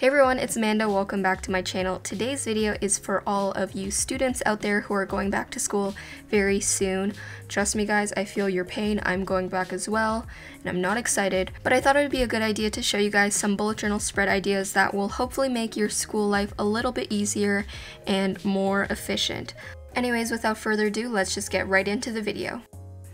Hey everyone, it's Amanda. Welcome back to my channel. Today's video is for all of you students out there who are going back to school very soon. Trust me guys, I feel your pain. I'm going back as well, and I'm not excited, but I thought it would be a good idea to show you guys some bullet journal spread ideas that will hopefully make your school life a little bit easier and more efficient. Anyways, without further ado, let's just get right into the video.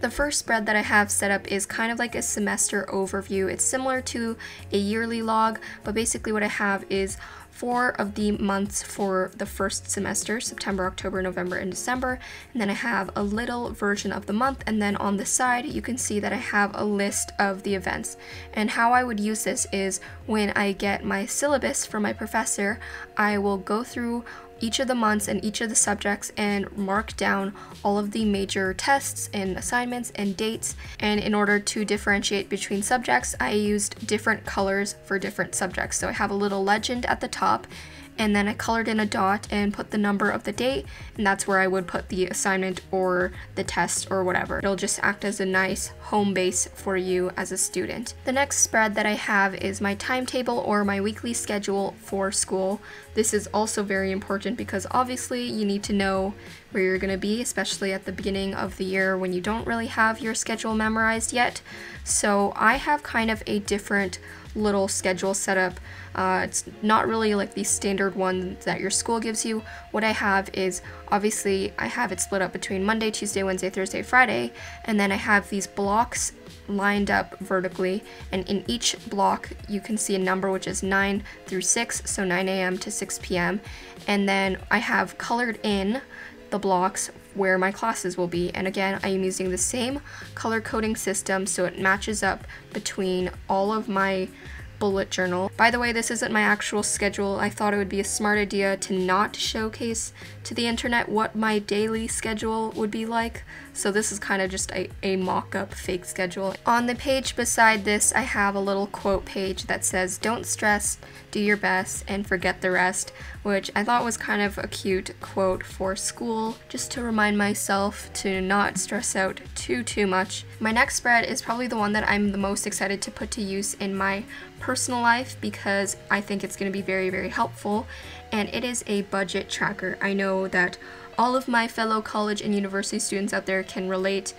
The first spread that I have set up is kind of like a semester overview. It's similar to a yearly log, but basically what I have is 4 of the months for the first semester, September, October, November, and December. And then I have a little version of the month, and then on the side you can see that I have a list of the events. And how I would use this is when I get my syllabus from my professor, I will go through each of the months and each of the subjects and mark down all of the major tests and assignments and dates. And in order to differentiate between subjects, I used different colors for different subjects. So I have a little legend at the top, and then I colored in a dot and put the number of the date, and that's where I would put the assignment or the test or whatever. It'll just act as a nice home base for you as a student. The next spread that I have is my timetable or my weekly schedule for school. This is also very important because obviously you need to know where you're going to be, especially at the beginning of the year when you don't really have your schedule memorized yet. So I have kind of a different little schedule set up. It's not really like the standard one that your school gives you. What I have is, obviously I have it split up between Monday, Tuesday, Wednesday, Thursday, Friday, and then I have these blocks lined up vertically, and in each block you can see a number which is 9 through 6, so 9 a.m. to 6 p.m. and then I have colored in the blocks where my classes will be, and again I am using the same color coding system so it matches up between all of my bullet journal. By the way, this isn't my actual schedule. I thought it would be a smart idea to not showcase to the internet what my daily schedule would be like, so this is kind of just a mock-up fake schedule. On the page beside this, I have a little quote page that says, "Don't stress, do your best, and forget the rest," which I thought was kind of a cute quote for school, just to remind myself to not stress out too much. My next spread is probably the one that I'm the most excited to put to use in my personal life because I think it's going to be very helpful, and it is a budget tracker. I know that all of my fellow college and university students out there can relate.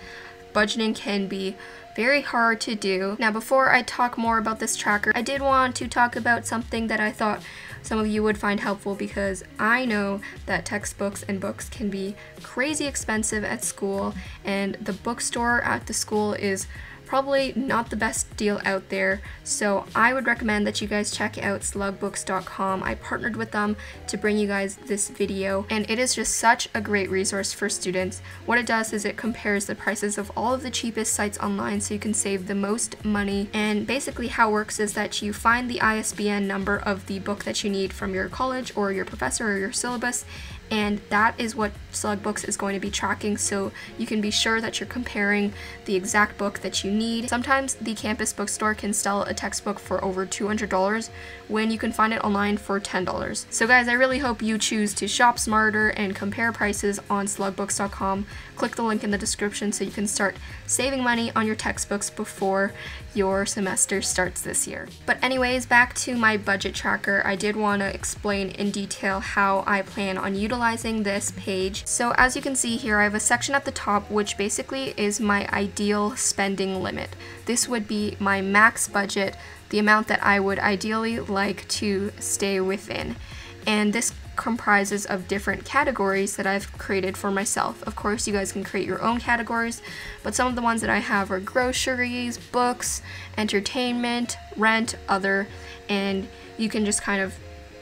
Budgeting can be very hard to do. Now, before I talk more about this tracker, I did want to talk about something that I thought some of you would find helpful, because I know that textbooks and books can be crazy expensive at school, and the bookstore at the school is probably not the best deal out there, so I would recommend that you guys check out slugbooks.com. I partnered with them to bring you guys this video, and it is just such a great resource for students. What it does is it compares the prices of all of the cheapest sites online so you can save the most money, and basically how it works is that you find the ISBN number of the book that you need from your college or your professor or your syllabus, and that is what Slugbooks is going to be tracking, so you can be sure that you're comparing the exact book that you need. Sometimes the campus bookstore can sell a textbook for over $200 when you can find it online for $10. So guys, I really hope you choose to shop smarter and compare prices on slugbooks.com. Click the link in the description so you can start saving money on your textbooks before your semester starts this year. But anyways, back to my budget tracker. I did want to explain in detail how I plan on utilizing this page. So as you can see here, I have a section at the top which basically is my ideal spending limit. This would be my max budget, the amount that I would ideally like to stay within. And this comprises of different categories that I've created for myself. Of course, you guys can create your own categories, but some of the ones that I have are groceries, books, entertainment, rent, other, and you can just kind of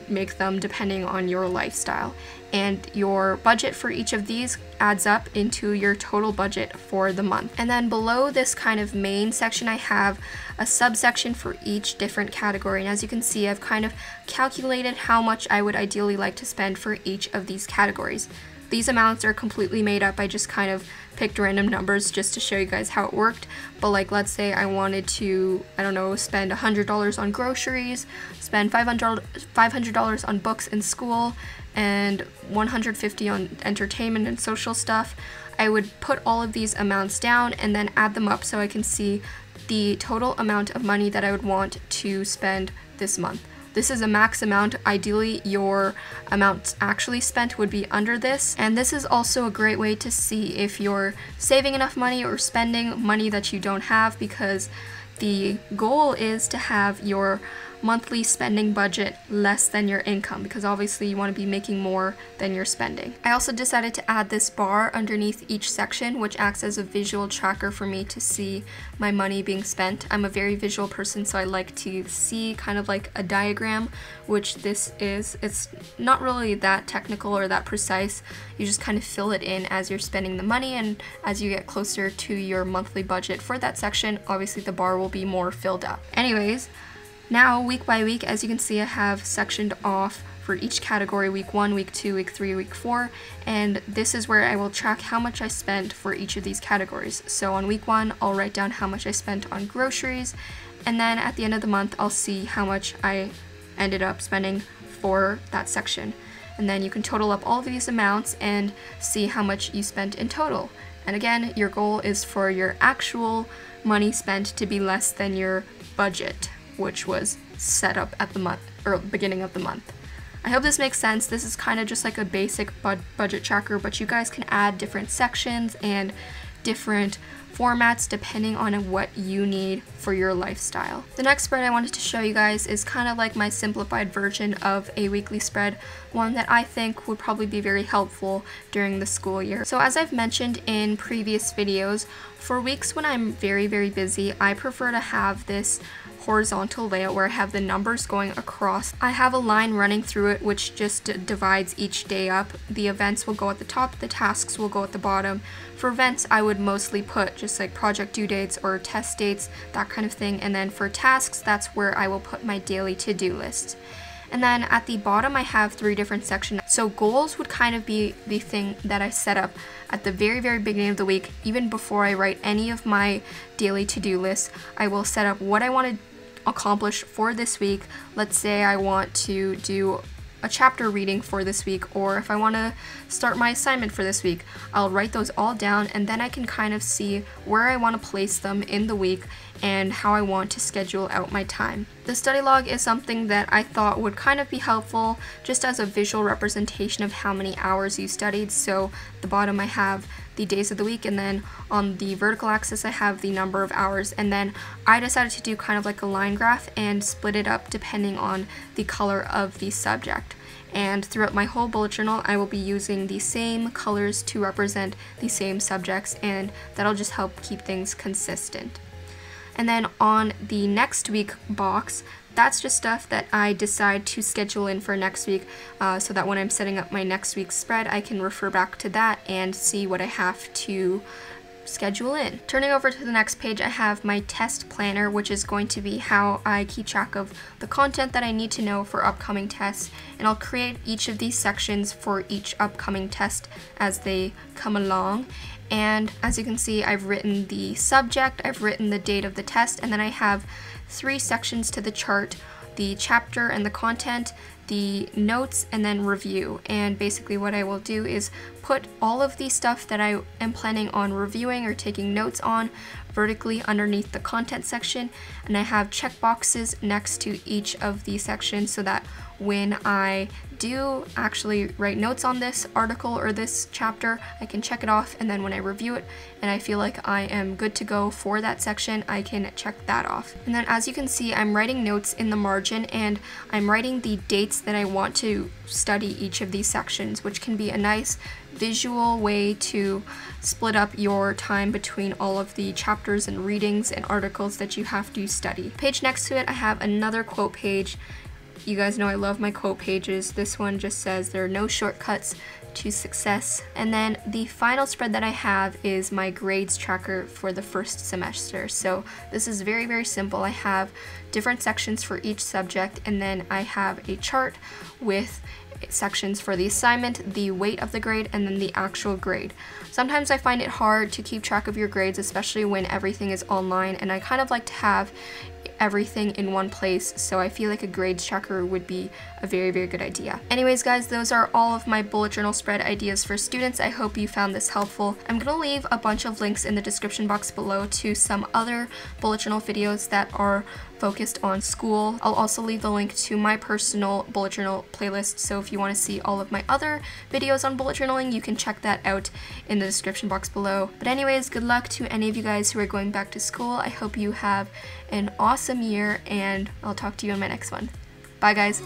make them depending on your lifestyle. And your budget for each of these adds up into your total budget for the month. And then below this kind of main section, I have a subsection for each different category. And as you can see, I've kind of calculated how much I would ideally like to spend for each of these categories. These amounts are completely made up. I just kind of picked random numbers just to show you guys how it worked. But like, let's say I wanted to, I don't know, spend $100 on groceries, spend $500 on books in school, and $150 on entertainment and social stuff. I would put all of these amounts down and then add them up so I can see the total amount of money that I would want to spend this month. this is a max amount. Ideally, your amount actually spent would be under this. And this is also a great way to see if you're saving enough money or spending money that you don't have, because the goal is to have your monthly spending budget less than your income, because obviously you want to be making more than you're spending. I also decided to add this bar underneath each section, which acts as a visual tracker for me to see my money being spent. I'm a very visual person, so I like to see kind of like a diagram, which this is. It's not really that technical or that precise. You just kind of fill it in as you're spending the money, and as you get closer to your monthly budget for that section, obviously the bar will be more filled up. Anyways, now, week by week, as you can see, I have sectioned off for each category: week 1, week 2, week 3, week 4, and this is where I will track how much I spent for each of these categories. So on week 1, I'll write down how much I spent on groceries, and then at the end of the month, I'll see how much I ended up spending for that section. And then you can total up all of these amounts and see how much you spent in total. And again, your goal is for your actual money spent to be less than your budget, which was set up at the month or beginning of the month. I hope this makes sense. This is kind of just like a basic budget tracker, but you guys can add different sections and different formats depending on what you need for your lifestyle. The next spread I wanted to show you guys is kind of like my simplified version of a weekly spread, one that I think would probably be very helpful during the school year. So as I've mentioned in previous videos, for weeks when I'm very, very busy, I prefer to have this horizontal layout where I have the numbers going across. I have a line running through it which just divides each day up. The events will go at the top, the tasks will go at the bottom. For events, I would mostly put just like project due dates or test dates, that kind of thing. And then for tasks, that's where I will put my daily to-do list. And then at the bottom, I have 3 different sections. So goals would kind of be the thing that I set up at the very, very beginning of the week. Even before I write any of my daily to-do lists, I will set up what I want to accomplish for this week. Let's say I want to do a chapter reading for this week, or if I want to start my assignment for this week, I'll write those all down, and then I can kind of see where I want to place them in the week and how I want to schedule out my time. The study log is something that I thought would kind of be helpful just as a visual representation of how many hours you studied. So at the bottom I have the days of the week, and then on the vertical axis I have the number of hours, and then I decided to do kind of like a line graph and split it up depending on the color of the subject. And throughout my whole bullet journal, I will be using the same colors to represent the same subjects, and that'll just help keep things consistent. And then on the next week box, that's just stuff that I decide to schedule in for next week, so that when I'm setting up my next week's spread, I can refer back to that and see what I have to schedule in. Turning over to the next page, I have my test planner, which is going to be how I keep track of the content that I need to know for upcoming tests, and I'll create each of these sections for each upcoming test as they come along. And as you can see, I've written the subject, I've written the date of the test, and then I have 3 sections to the chart: the chapter and the content, the notes, and then review. And basically what I will do is put all of the stuff that I am planning on reviewing or taking notes on vertically underneath the content section, and I have checkboxes next to each of these sections so that when I do actually write notes on this article or this chapter, I can check it off, and then when I review it and I feel like I am good to go for that section, I can check that off. And then as you can see, I'm writing notes in the margin, and I'm writing the dates that I want to study each of these sections, which can be a nice visual way to split up your time between all of the chapters and readings and articles that you have to study. Page next to it, I have another quote page. You guys know I love my quote pages. This one just says there are no shortcuts to success. And then the final spread that I have is my grades tracker for the first semester. So this is very, very simple. I have different sections for each subject, and then I have a chart with sections for the assignment, the weight of the grade, and then the actual grade. Sometimes I find it hard to keep track of your grades, especially when everything is online, and I kind of like to have everything in one place, so I feel like a grades tracker would be a very, very good idea. Anyways guys, those are all of my bullet journal spread ideas for students. I hope you found this helpful. I'm gonna leave a bunch of links in the description box below to some other bullet journal videos that are focused on school. I'll also leave the link to my personal bullet journal playlist, so if you want to see all of my other videos on bullet journaling, you can check that out in the description box below. But anyways, good luck to any of you guys who are going back to school. I hope you have an awesome year, and I'll talk to you in my next one. Bye guys!